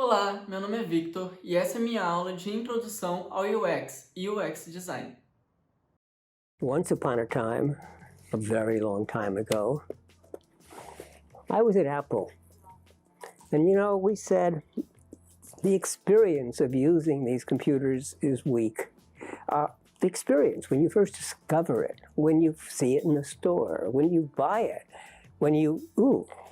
Olá, meu nome é Victor e essa é minha aula de introdução ao UX e UX Design. Once upon a time, a very long time ago, I was at Apple. And we said the experience of using these computers is weak. The experience, when you first discover it, when you see it in the store, when you buy it, when you,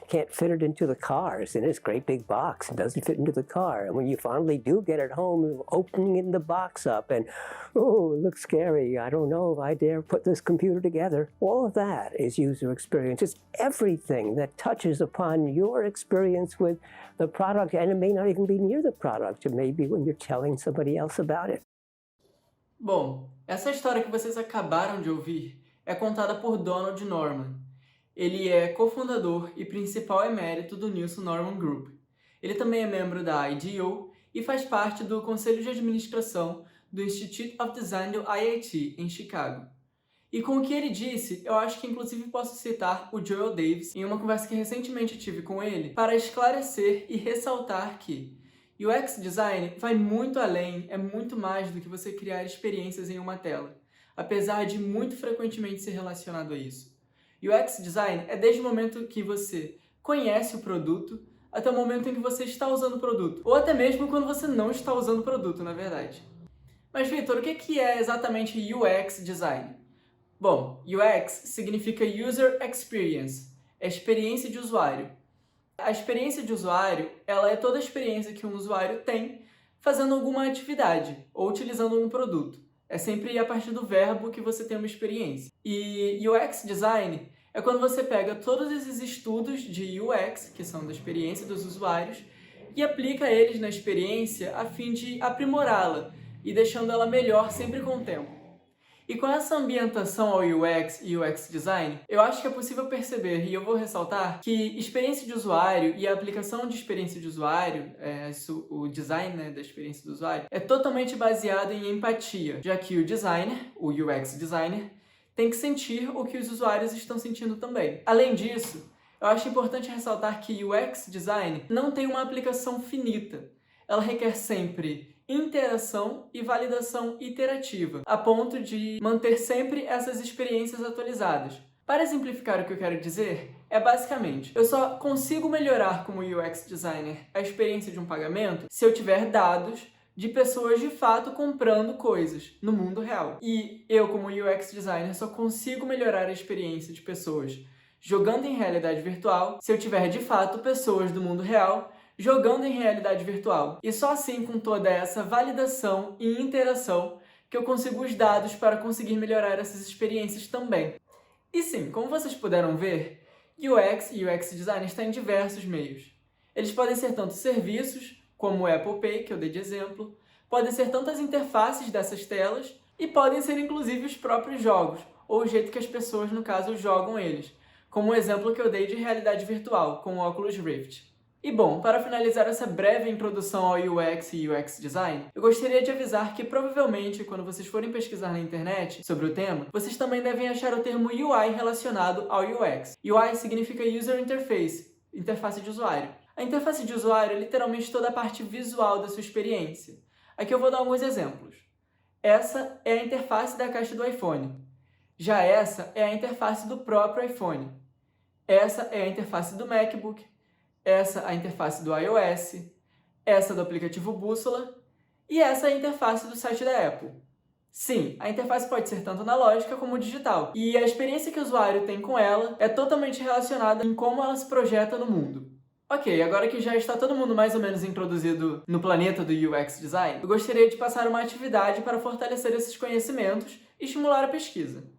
can't fit it into the car. It's in this great big box. It doesn't fit into the car. And when you finally do get it home, opening the box up and, it looks scary. I don't know if I dare put this computer together. All of that is user experience. It's everything that touches upon your experience with the product, and it may not even be near the product. It may be when you're telling somebody else about it. Bom, essa história que vocês acabaram de ouvir é contada por Donald Norman. Ele é cofundador e principal emérito do Nielsen Norman Group. Ele também é membro da IDEO e faz parte do Conselho de Administração do Institute of Design do IIT, em Chicago. E com o que ele disse, eu acho que inclusive posso citar o Joel Davis em uma conversa que recentemente tive com ele para esclarecer e ressaltar que UX Design vai muito além, é muito mais do que você criar experiências em uma tela, apesar de muito frequentemente ser relacionado a isso. UX Design é desde o momento que você conhece o produto até o momento em que você está usando o produto, ou até mesmo quando você não está usando o produto, na verdade. Mas, Victor, o que é exatamente UX Design? Bom, UX significa User Experience, é experiência de usuário. A experiência de usuário, ela é toda a experiência que um usuário tem fazendo alguma atividade ou utilizando um produto. É sempre a partir do verbo que você tem uma experiência. E UX Design é quando você pega todos esses estudos de UX, que são da experiência dos usuários, e aplica eles na experiência a fim de aprimorá-la e deixando ela melhor sempre com o tempo. E com essa ambientação ao UX e UX Design, eu acho que é possível perceber, e eu vou ressaltar, que experiência de usuário e a aplicação de experiência de usuário, o design da experiência do usuário, é totalmente baseado em empatia, já que o designer, o UX Designer, tem que sentir o que os usuários estão sentindo também. Além disso, eu acho importante ressaltar que UX Design não tem uma aplicação finita. Ela requer sempre interação e validação iterativa, a ponto de manter sempre essas experiências atualizadas. Para exemplificar o que eu quero dizer, é basicamente, eu só consigo melhorar como UX Designer a experiência de um pagamento se eu tiver dados de pessoas de fato comprando coisas no mundo real. E eu, como UX Designer, só consigo melhorar a experiência de pessoas jogando em realidade virtual se eu tiver de fato pessoas do mundo real jogando em realidade virtual. E só assim, com toda essa validação e interação, que eu consigo os dados para conseguir melhorar essas experiências também. E sim, como vocês puderam ver, UX e UX Design está em diversos meios. Eles podem ser tanto serviços, como o Apple Pay, que eu dei de exemplo, podem ser tantas interfaces dessas telas, e podem ser inclusive os próprios jogos, ou o jeito que as pessoas, no caso, jogam eles, como o exemplo que eu dei de realidade virtual, com o Oculus Rift. E bom, para finalizar essa breve introdução ao UX e UX Design, eu gostaria de avisar que provavelmente quando vocês forem pesquisar na internet sobre o tema, vocês também devem achar o termo UI relacionado ao UX. UI significa User Interface, interface de usuário. A interface de usuário é literalmente toda a parte visual da sua experiência. Aqui eu vou dar alguns exemplos. Essa é a interface da caixa do iPhone. Já essa é a interface do próprio iPhone. Essa é a interface do MacBook. Essa a interface do iOS, essa do aplicativo Bússola e essa é a interface do site da Apple. Sim, a interface pode ser tanto analógica como digital, e a experiência que o usuário tem com ela é totalmente relacionada em como ela se projeta no mundo. Ok, agora que já está todo mundo mais ou menos introduzido no planeta do UX Design, eu gostaria de passar uma atividade para fortalecer esses conhecimentos e estimular a pesquisa.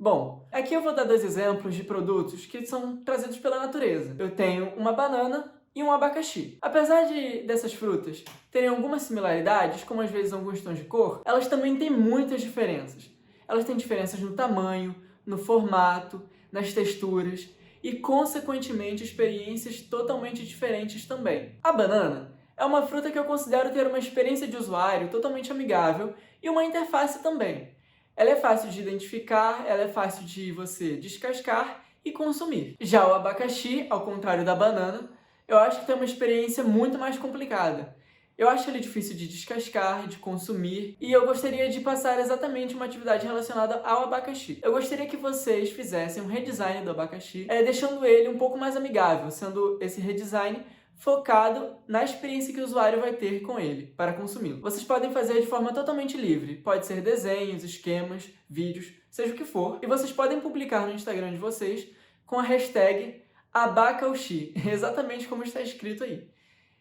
Bom, aqui eu vou dar 2 exemplos de produtos que são trazidos pela natureza. Eu tenho uma banana e um abacaxi. Apesar dessas frutas terem algumas similaridades, como às vezes alguns tons de cor, elas também têm muitas diferenças. Elas têm diferenças no tamanho, no formato, nas texturas e, consequentemente, experiências totalmente diferentes também. A banana é uma fruta que eu considero ter uma experiência de usuário totalmente amigável e uma interface também. Ela é fácil de identificar, ela é fácil de você descascar e consumir. Já o abacaxi, ao contrário da banana, eu acho que tem uma experiência muito mais complicada. Eu acho ele difícil de descascar, de consumir, e eu gostaria de passar exatamente uma atividade relacionada ao abacaxi. Eu gostaria que vocês fizessem um redesign do abacaxi, deixando ele um pouco mais amigável, sendo esse redesign focado na experiência que o usuário vai ter com ele, para consumi-lo. Vocês podem fazer de forma totalmente livre, pode ser desenhos, esquemas, vídeos, seja o que for, e vocês podem publicar no Instagram de vocês com a hashtag Abacaxi, exatamente como está escrito aí.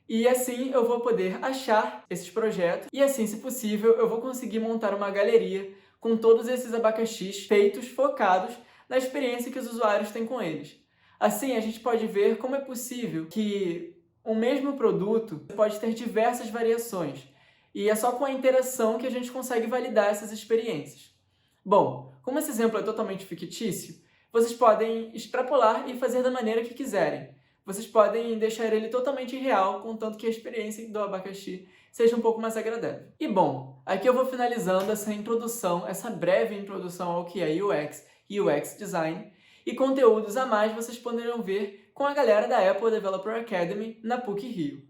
E assim eu vou poder achar esses projetos e assim, se possível, eu vou conseguir montar uma galeria com todos esses abacaxis feitos, focados na experiência que os usuários têm com eles. Assim, a gente pode ver como é possível que o mesmo produto pode ter diversas variações. E é só com a interação que a gente consegue validar essas experiências. Bom, como esse exemplo é totalmente fictício, vocês podem extrapolar e fazer da maneira que quiserem. Vocês podem deixar ele totalmente real, contanto que a experiência do abacaxi seja um pouco mais agradável. E bom, aqui eu vou finalizando essa introdução, essa breve introdução ao que é UX e UX Design, e conteúdos a mais vocês poderão ver com a galera da Apple Developer Academy na PUC Rio.